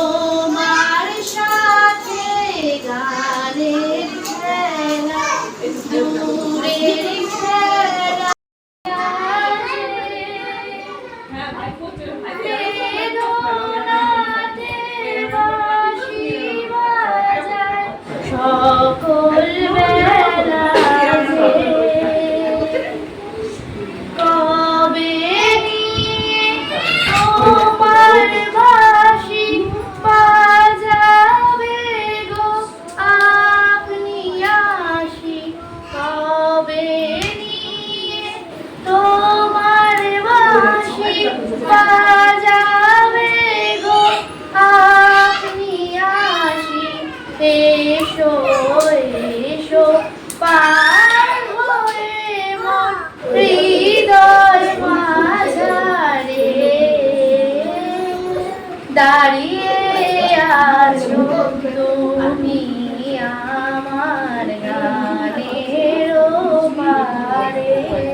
তোমার সাথে গানের খেলা দূরের খেলা বেদনাতে বাঁশি বাজায় সকল বেলা কবে নিয়ে তোমার বাঁশি বাজাবে গো আপনি আসি কবে নিয়ে তোমার বাঁশি বাজাবে গো আপনি আসি এসো এসো পার হয়ে মন হৃদয় মাঝারে দাঁড়িয়ে আছো তুমি আমার গানের পারে।